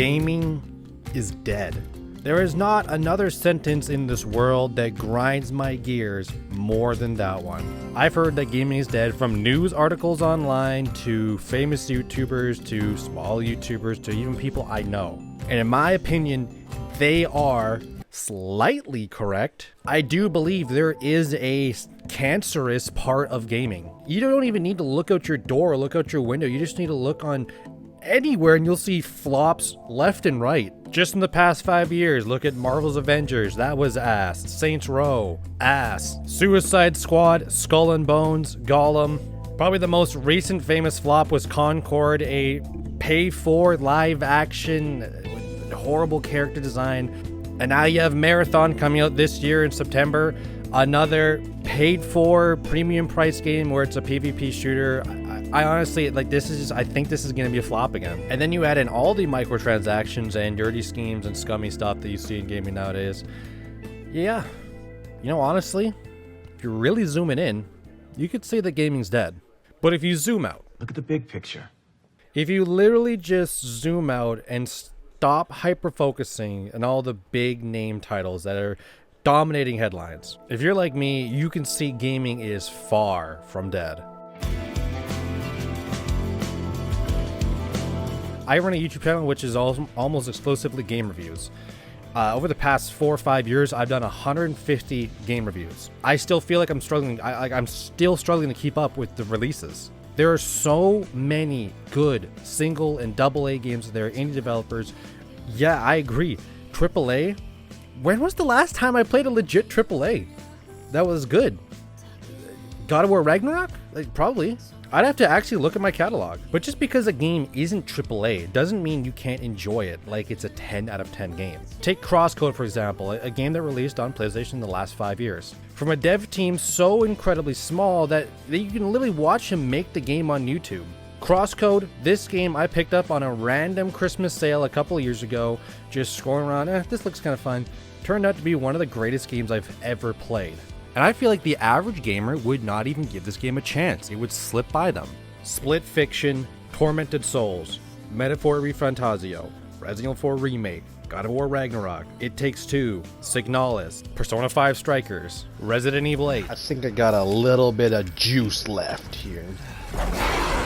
Gaming is dead. There is not another sentence in this world that grinds my gears more than that one. I've heard that gaming is dead from news articles online to famous YouTubers to small YouTubers to even people I know. And in my opinion, they are slightly correct. I do believe there is a cancerous part of gaming. You don't even need to look out your door or look out your window. You just need to look on anywhere and you'll see flops left and right. Just in the past 5 years, look at Marvel's Avengers, that was ass. Saints Row, ass. Suicide Squad, Skull and Bones, Gollum. Probably the most recent famous flop was Concord, a pay-for live action, horrible character design. And now you have Marathon coming out this year in September, another paid-for premium price game where it's a PvP shooter. I honestly, I think this is going to be a flop again. And then you add in all the microtransactions and dirty schemes and scummy stuff that you see in gaming nowadays. Yeah, honestly, if you're really zooming in, you could say that gaming's dead. But if you zoom out, look at the big picture. If you literally just zoom out and stop hyper-focusing on all the big name titles that are dominating headlines, if you're like me, you can see gaming is far from dead. I run a YouTube channel which is almost exclusively game reviews. Over the past 4 or 5 years, I've done 150 game reviews. I still feel like I'm struggling. I'm still struggling to keep up with the releases. There are so many good single and double A games. There are indie developers. Yeah, I agree. AAA. When was the last time I played a legit AAA that was good? God of War Ragnarok? Probably. I'd have to actually look at my catalog. But just because a game isn't AAA doesn't mean you can't enjoy it like it's a 10 out of 10 game. Take Crosscode, for example, a game that released on PlayStation in the last 5 years. From a dev team so incredibly small that you can literally watch him make the game on YouTube. Crosscode, this game I picked up on a random Christmas sale a couple of years ago, just scrolling around, this looks kind of fun. Turned out to be one of the greatest games I've ever played. And I feel like the average gamer would not even give this game a chance. It would slip by them. Split Fiction, Tormented Souls, Metaphor Refantazio, Resident Evil 4 Remake, God of War Ragnarok, It Takes Two, Signalis, Persona 5 Strikers, Resident Evil 8. I think I got a little bit of juice left here.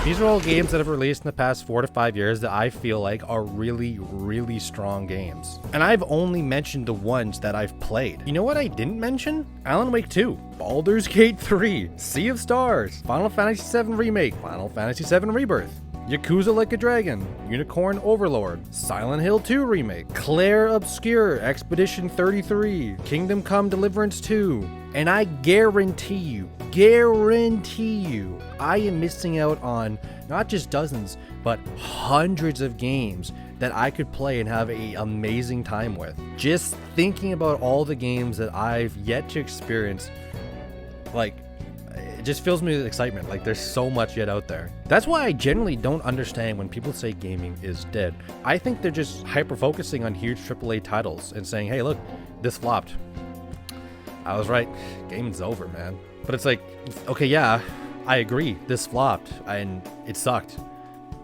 These are all games that have released in the past 4 to 5 years that I feel like are really, really strong games. And I've only mentioned the ones that I've played. You know what I didn't mention? Alan Wake 2, Baldur's Gate 3, Sea of Stars, Final Fantasy VII Remake, Final Fantasy VII Rebirth, Yakuza Like a Dragon, Unicorn Overlord, Silent Hill 2 Remake, Claire Obscure, Expedition 33, Kingdom Come Deliverance 2, and I guarantee you, I am missing out on not just dozens, but hundreds of games that I could play and have an amazing time with. Just thinking about all the games that I've yet to experience, it just fills me with excitement. There's so much yet out there. That's why I generally don't understand when people say gaming is dead. I think they're just hyper-focusing on huge AAA titles and saying, hey, look, this flopped. I was right. Gaming's over, man. But it's like, okay, yeah, I agree. This flopped and it sucked.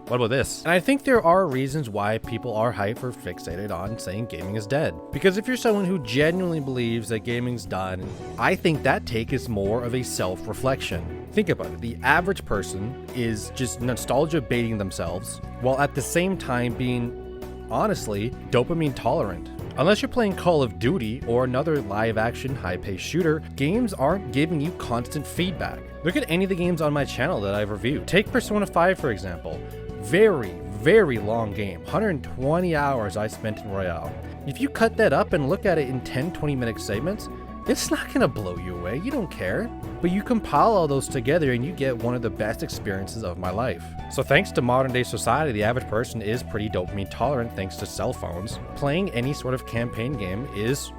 What about this? And I think there are reasons why people are hyper fixated on saying gaming is dead. Because if you're someone who genuinely believes that gaming's done, I think that take is more of a self-reflection. Think about it. The average person is just nostalgia baiting themselves, while at the same time being, honestly, dopamine tolerant. Unless you're playing Call of Duty or another live-action, high-paced shooter, games aren't giving you constant feedback. Look at any of the games on my channel that I've reviewed. Take Persona 5, for example. Very, very long game. 120 hours I spent in Royale. If you cut that up and look at it in 10-20 minute segments, it's not gonna blow you away. You don't care. But you compile all those together and you get one of the best experiences of my life. So thanks to modern day society, the average person is pretty dopamine tolerant thanks to cell phones. Playing any sort of campaign game is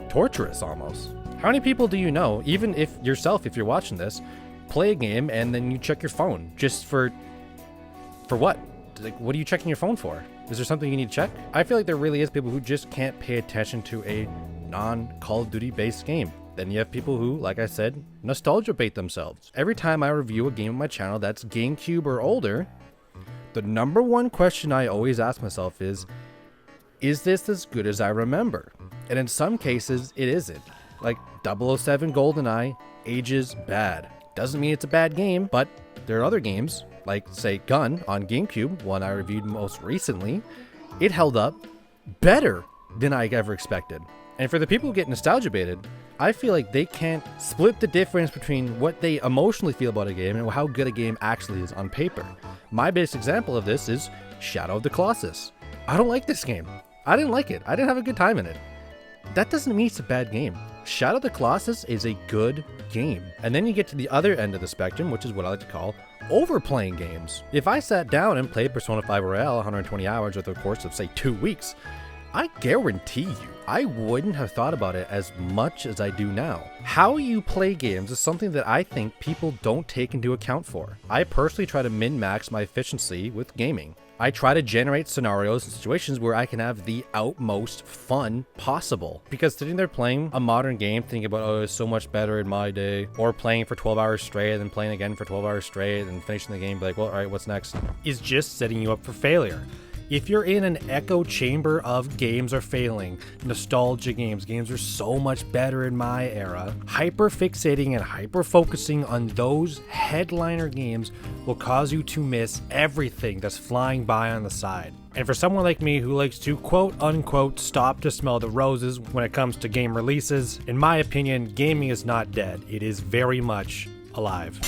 torturous almost. How many people do you know, even if you're watching this, play a game and then you check your phone just for what? What are you checking your phone for? Is there something you need to check? I feel like there really is people who just can't pay attention to a non-Call of Duty based game. Then you have people who, like I said, nostalgia bait themselves. Every time I review a game on my channel that's GameCube or older, the number one question I always ask myself is this as good as I remember? And in some cases, it isn't. Like 007 GoldenEye ages bad. Doesn't mean it's a bad game, but there are other games, like say Gun on GameCube, one I reviewed most recently. It held up better than I ever expected. And for the people who get nostalgia baited, I feel like they can't split the difference between what they emotionally feel about a game and how good a game actually is on paper. My biggest example of this is Shadow of the Colossus. I don't like this game. I didn't like it. I didn't have a good time in it. That doesn't mean it's a bad game. Shadow of the Colossus is a good game. And then you get to the other end of the spectrum, which is what I like to call overplaying games. If I sat down and played Persona 5 Royale 120 hours over the course of say 2 weeks, I guarantee you, I wouldn't have thought about it as much as I do now. How you play games is something that I think people don't take into account for. I personally try to min-max my efficiency with gaming. I try to generate scenarios and situations where I can have the utmost fun possible. Because sitting there playing a modern game, thinking about, oh, it's so much better in my day, or playing for 12 hours straight, and then playing again for 12 hours straight, and finishing the game, be like, well, all right, what's next? Is just setting you up for failure. If you're in an echo chamber of games are failing, nostalgia games are so much better in my era, hyper fixating and hyper focusing on those headliner games will cause you to miss everything that's flying by on the side. And for someone like me who likes to quote unquote stop to smell the roses when it comes to game releases, in my opinion, gaming is not dead. It is very much alive.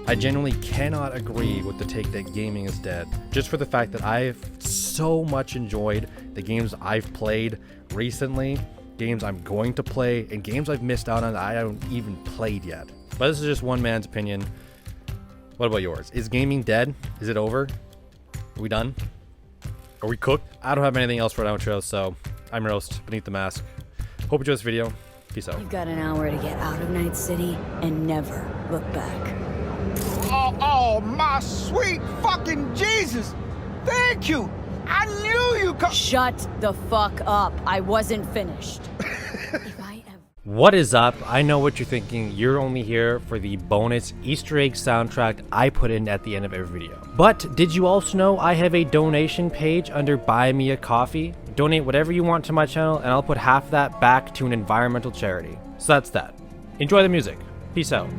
I genuinely cannot agree with the take that gaming is dead, just for the fact that I've so much enjoyed the games I've played recently, games I'm going to play, and games I've missed out on that I haven't even played yet. But this is just one man's opinion. What about yours? Is gaming dead? Is it over? Are we done? Are we cooked? I don't have anything else for an outro, so I'm Roast, Beneath the Mask. Hope you enjoyed this video. Peace out. You've got an hour to get out of Night City and never look back. Oh, my sweet fucking Jesus! Thank you! I knew you could. Shut the fuck up. I wasn't finished. If I ever... What is up? I know what you're thinking. You're only here for the bonus Easter egg soundtrack I put in at the end of every video. But did you also know I have a donation page under Buy Me a Coffee? Donate whatever you want to my channel and I'll put half that back to an environmental charity. So that's that. Enjoy the music. Peace out.